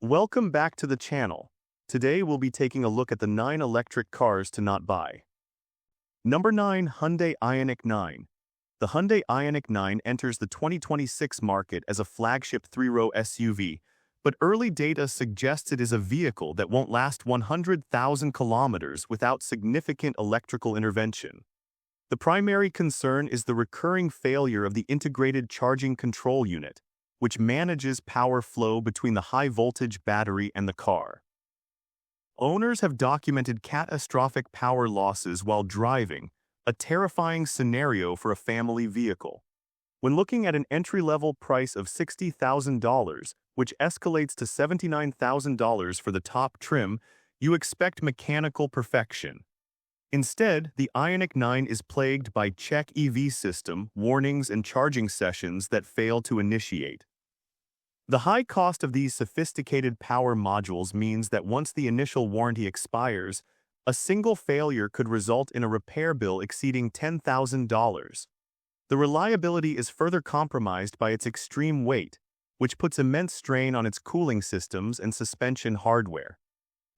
Welcome back to the channel. Today we'll be taking a look at the 9 electric cars to not buy. Number 9. Hyundai Ioniq 9. The Hyundai Ioniq 9 enters the 2026 market as a flagship three-row SUV, but early data suggests it is a vehicle that won't last 100,000 kilometers without significant electrical intervention. The primary concern is the recurring failure of the integrated charging control unit, which manages power flow between the high-voltage battery and the car. Owners have documented catastrophic power losses while driving, a terrifying scenario for a family vehicle. When looking at an entry-level price of $60,000, which escalates to $79,000 for the top trim, you expect mechanical perfection. Instead, the Ioniq 9 is plagued by check EV system, warnings, and charging sessions that fail to initiate. The high cost of these sophisticated power modules means that once the initial warranty expires, a single failure could result in a repair bill exceeding $10,000. The reliability is further compromised by its extreme weight, which puts immense strain on its cooling systems and suspension hardware.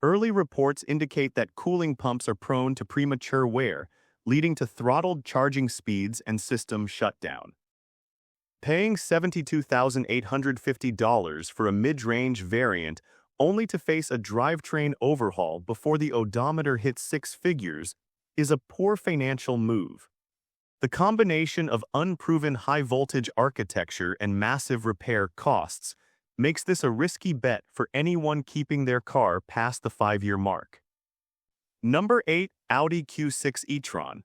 Early reports indicate that cooling pumps are prone to premature wear, leading to throttled charging speeds and system shutdown. Paying $72,850 for a mid-range variant only to face a drivetrain overhaul before the odometer hits six figures is a poor financial move. The combination of unproven high-voltage architecture and massive repair costs makes this a risky bet for anyone keeping their car past the 5-year mark. Number 8. Audi Q6 e-tron.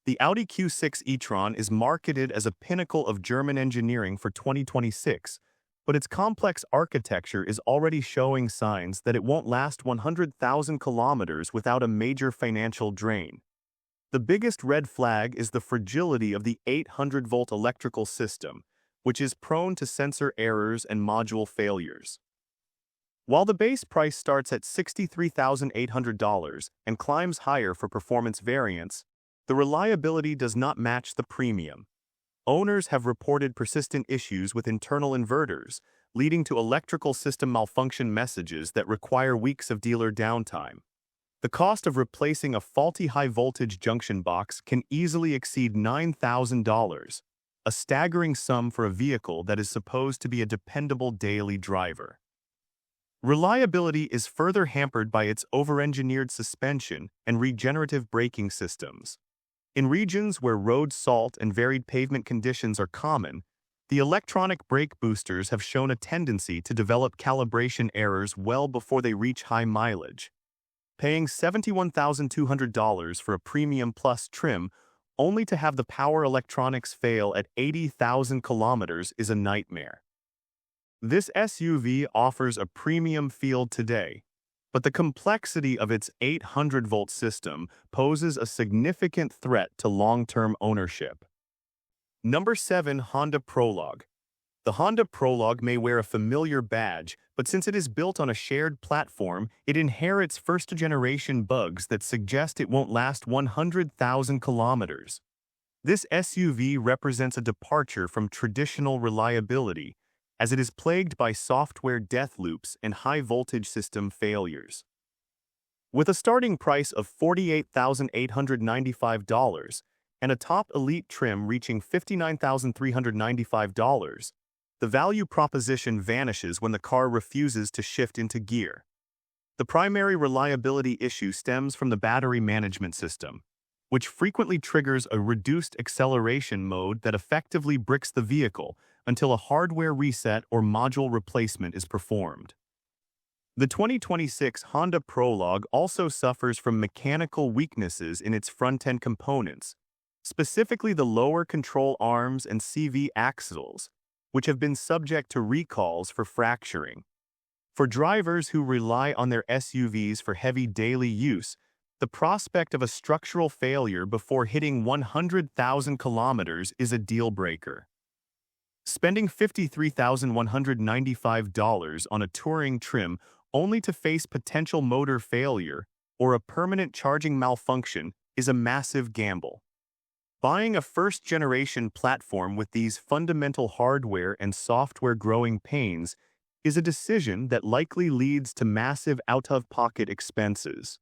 The Audi Q6 e-tron is marketed as a pinnacle of German engineering for 2026, but its complex architecture is already showing signs that it won't last 100,000 kilometers without a major financial drain. The biggest red flag is the fragility of the 800-volt electrical system, which is prone to sensor errors and module failures. While the base price starts at $63,800 and climbs higher for performance variants, the reliability does not match the premium. Owners have reported persistent issues with internal inverters, leading to electrical system malfunction messages that require weeks of dealer downtime. The cost of replacing a faulty high-voltage junction box can easily exceed $9,000, a staggering sum for a vehicle that is supposed to be a dependable daily driver. Reliability is further hampered by its over-engineered suspension and regenerative braking systems. In regions where road salt and varied pavement conditions are common, the electronic brake boosters have shown a tendency to develop calibration errors well before they reach high mileage. Paying $71,200 for a Premium Plus trim only to have the power electronics fail at 80,000 kilometers is a nightmare. This SUV offers a premium feel today, but the complexity of its 800-volt system poses a significant threat to long-term ownership. Number 7. Honda Prologue. The Honda Prologue may wear a familiar badge, but since it is built on a shared platform, it inherits first-generation bugs that suggest it won't last 100,000 kilometers. This SUV represents a departure from traditional reliability, as it is plagued by software death loops and high-voltage system failures. With a starting price of $48,895 and a top elite trim reaching $59,395, the value proposition vanishes when the car refuses to shift into gear. The primary reliability issue stems from the battery management system, which frequently triggers a reduced acceleration mode that effectively bricks the vehicle until a hardware reset or module replacement is performed. The 2026 Honda Prologue also suffers from mechanical weaknesses in its front-end components, specifically the lower control arms and CV axles, which have been subject to recalls for fracturing. For drivers who rely on their SUVs for heavy daily use, the prospect of a structural failure before hitting 100,000 kilometers is a deal-breaker. Spending $53,195 on a touring trim only to face potential motor failure or a permanent charging malfunction is a massive gamble. Buying a first-generation platform with these fundamental hardware and software growing pains is a decision that likely leads to massive out-of-pocket expenses.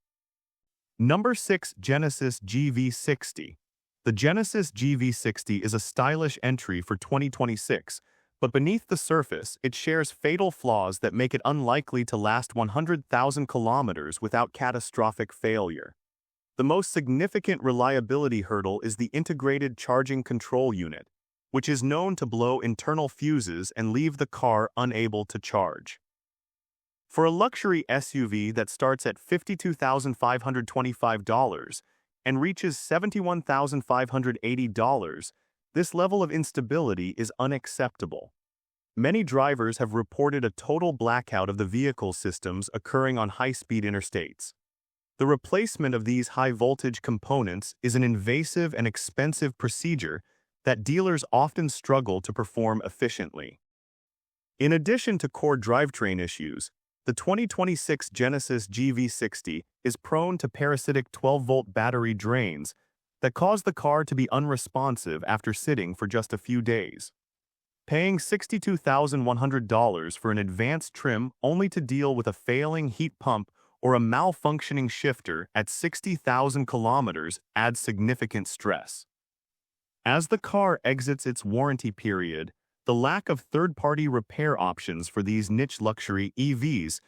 Number 6. Genesis GV60. The Genesis GV60 is a stylish entry for 2026, but beneath the surface, it shares fatal flaws that make it unlikely to last 100,000 kilometers without catastrophic failure. The most significant reliability hurdle is the integrated charging control unit, which is known to blow internal fuses and leave the car unable to charge. For a luxury SUV that starts at $52,525 and reaches $71,580, this level of instability is unacceptable. Many drivers have reported a total blackout of the vehicle systems occurring on high-speed interstates. The replacement of these high-voltage components is an invasive and expensive procedure that dealers often struggle to perform efficiently. In addition to core drivetrain issues, the 2026 Genesis GV60 is prone to parasitic 12-volt battery drains that cause the car to be unresponsive after sitting for just a few days. Paying $62,100 for an advanced trim only to deal with a failing heat pump or a malfunctioning shifter at 60,000 kilometers adds significant stress. As the car exits its warranty period, the lack of third-party repair options for these niche luxury EVs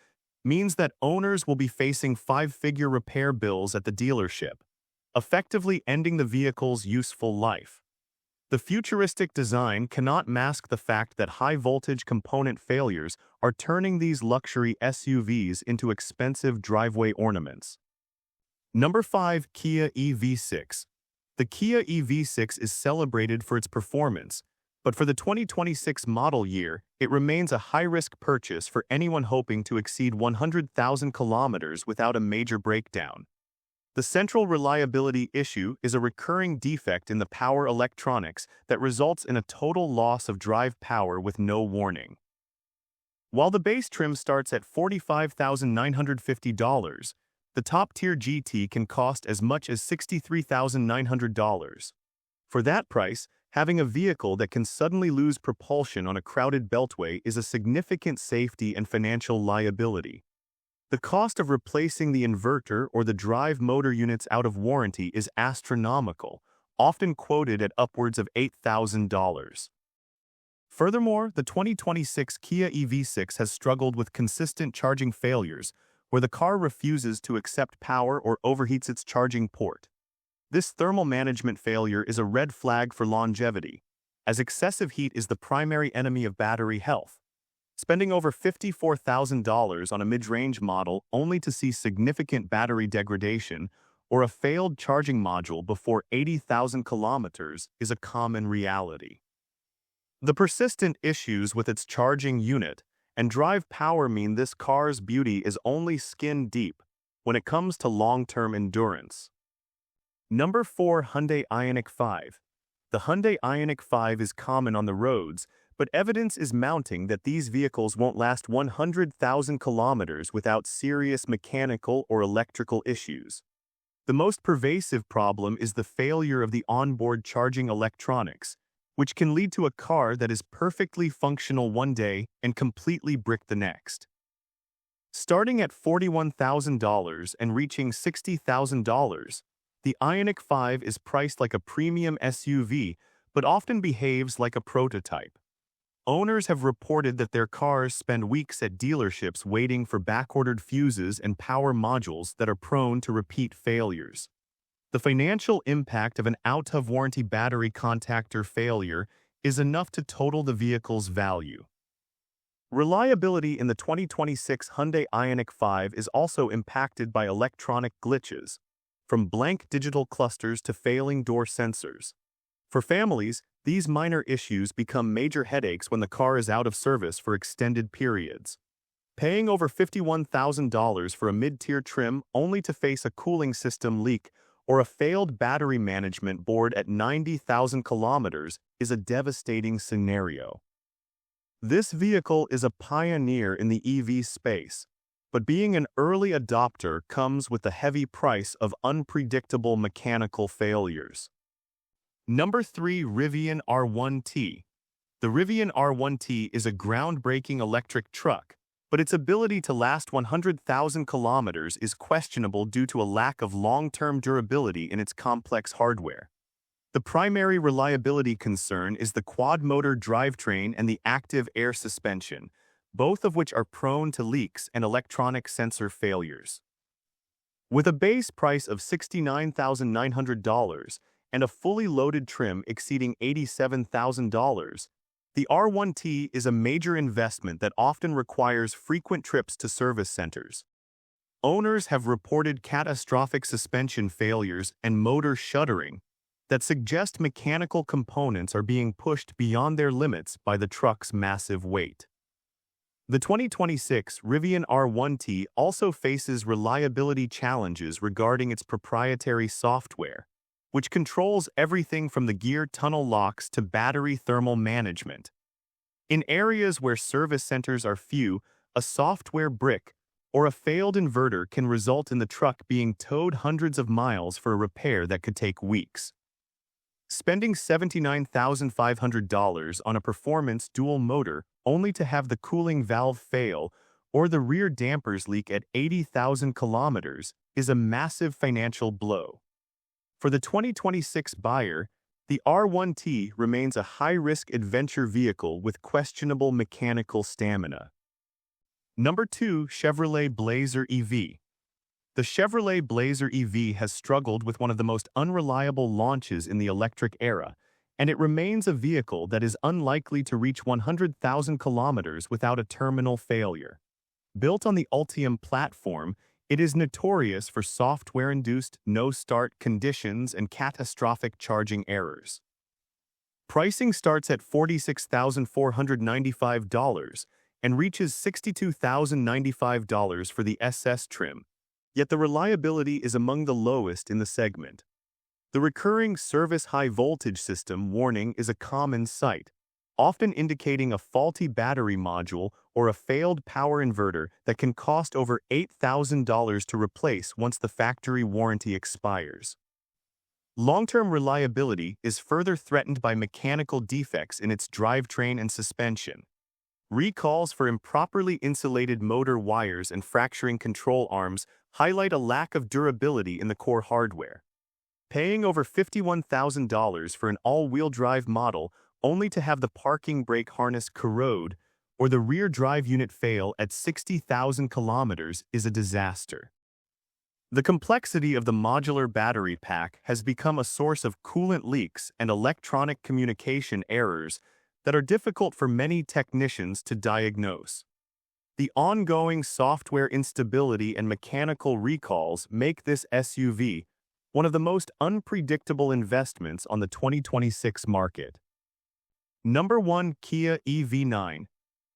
means that owners will be facing five-figure repair bills at the dealership, effectively ending the vehicle's useful life. The futuristic design cannot mask the fact that high-voltage component failures are turning these luxury SUVs into expensive driveway ornaments. Number 5. Kia EV6. The Kia EV6 is celebrated for its performance, but for the 2026 model year, it remains a high-risk purchase for anyone hoping to exceed 100,000 kilometers without a major breakdown. The central reliability issue is a recurring defect in the power electronics that results in a total loss of drive power with no warning. While the base trim starts at $45,950, the top-tier GT can cost as much as $63,900. For that price, having a vehicle that can suddenly lose propulsion on a crowded beltway is a significant safety and financial liability. The cost of replacing the inverter or the drive motor units out of warranty is astronomical, often quoted at upwards of $8,000. Furthermore, the 2026 Kia EV6 has struggled with consistent charging failures, where the car refuses to accept power or overheats its charging port. This thermal management failure is a red flag for longevity, as excessive heat is the primary enemy of battery health. Spending over $54,000 on a mid-range model only to see significant battery degradation or a failed charging module before 80,000 kilometers is a common reality. The persistent issues with its charging unit and drive power mean this car's beauty is only skin deep when it comes to long-term endurance. Number 4. Hyundai Ioniq 5. The Hyundai Ioniq 5 is common on the roads, but evidence is mounting that these vehicles won't last 100,000 kilometers without serious mechanical or electrical issues. The most pervasive problem is the failure of the onboard charging electronics, which can lead to a car that is perfectly functional one day and completely brick the next. Starting at $41,000 and reaching $60,000, the Ioniq 5 is priced like a premium SUV, but often behaves like a prototype. Owners have reported that their cars spend weeks at dealerships waiting for backordered fuses and power modules that are prone to repeat failures. The financial impact of an out-of-warranty battery contactor failure is enough to total the vehicle's value. Reliability in the 2026 Hyundai Ioniq 5 is also impacted by electronic glitches, from blank digital clusters to failing door sensors. For families, these minor issues become major headaches when the car is out of service for extended periods. Paying over $51,000 for a mid-tier trim only to face a cooling system leak or a failed battery management board at 90,000 kilometers is a devastating scenario. This vehicle is a pioneer in the EV space, but being an early adopter comes with the heavy price of unpredictable mechanical failures. Number 3. Rivian R1T. The Rivian R1T is a groundbreaking electric truck, but its ability to last 100,000 kilometers is questionable due to a lack of long-term durability in its complex hardware. The primary reliability concern is the quad-motor drivetrain and the active air suspension, both of which are prone to leaks and electronic sensor failures. With a base price of $69,900 and a fully loaded trim exceeding $87,000, the R1T is a major investment that often requires frequent trips to service centers. Owners have reported catastrophic suspension failures and motor shuddering that suggest mechanical components are being pushed beyond their limits by the truck's massive weight. The 2026 Rivian R1T also faces reliability challenges regarding its proprietary software, which controls everything from the gear tunnel locks to battery thermal management. In areas where service centers are few, a software brick or a failed inverter can result in the truck being towed hundreds of miles for a repair that could take weeks. Spending $79,500 on a performance dual motor only to have the cooling valve fail or the rear dampers leak at 80,000 kilometers is a massive financial blow. For the 2026 buyer, the R1T remains a high-risk adventure vehicle with questionable mechanical stamina. Number 2. Chevrolet Blazer EV. The Chevrolet Blazer EV has struggled with one of the most unreliable launches in the electric era, and it remains a vehicle that is unlikely to reach 100,000 kilometers without a terminal failure. Built on the Ultium platform, it is notorious for software-induced no-start conditions and catastrophic charging errors. Pricing starts at $46,495 and reaches $62,095 for the SS trim, yet the reliability is among the lowest in the segment. The recurring service high-voltage system warning is a common sight, often indicating a faulty battery module or a failed power inverter that can cost over $8,000 to replace once the factory warranty expires. Long-term reliability is further threatened by mechanical defects in its drivetrain and suspension. Recalls for improperly insulated motor wires and fracturing control arms highlight a lack of durability in the core hardware. Paying over $51,000 for an all-wheel drive model only to have the parking brake harness corrode or the rear drive unit fail at 60,000 kilometers is a disaster. The complexity of the modular battery pack has become a source of coolant leaks and electronic communication errors that are difficult for many technicians to diagnose. The ongoing software instability and mechanical recalls make this SUV one of the most unpredictable investments on the 2026 market. Number 1. Kia EV9.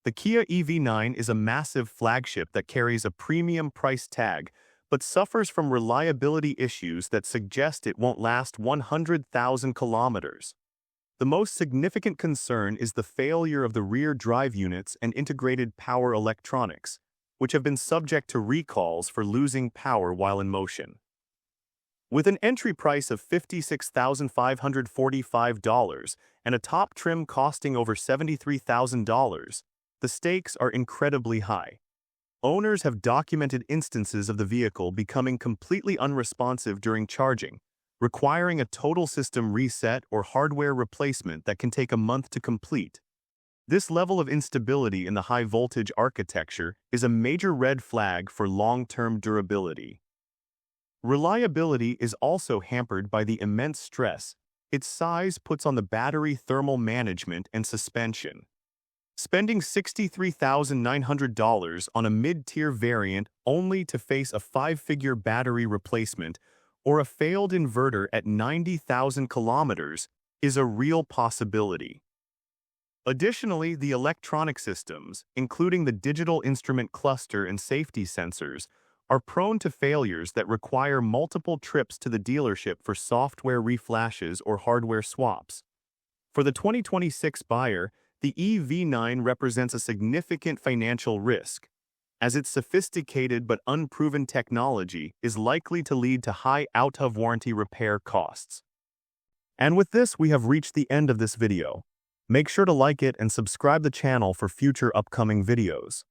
The Kia EV9 is a massive flagship that carries a premium price tag but suffers from reliability issues that suggest it won't last 100,000 kilometers. The most significant concern is the failure of the rear drive units and integrated power electronics, which have been subject to recalls for losing power while in motion. With an entry price of $56,545 and a top trim costing over $73,000, the stakes are incredibly high. Owners have documented instances of the vehicle becoming completely unresponsive during charging, requiring a total system reset or hardware replacement that can take a month to complete. This level of instability in the high-voltage architecture is a major red flag for long-term durability. Reliability is also hampered by the immense stress its size puts on the battery thermal management and suspension. Spending $63,900 on a mid-tier variant only to face a 5-figure battery replacement or a failed inverter at 90,000 kilometers is a real possibility. Additionally, the electronic systems, including the digital instrument cluster and safety sensors, are prone to failures that require multiple trips to the dealership for software reflashes or hardware swaps. For the 2026 buyer, the EV9 represents a significant financial risk, as its sophisticated but unproven technology is likely to lead to high out-of-warranty repair costs. And with this, we have reached the end of this video. Make sure to like it and subscribe the channel for future upcoming videos.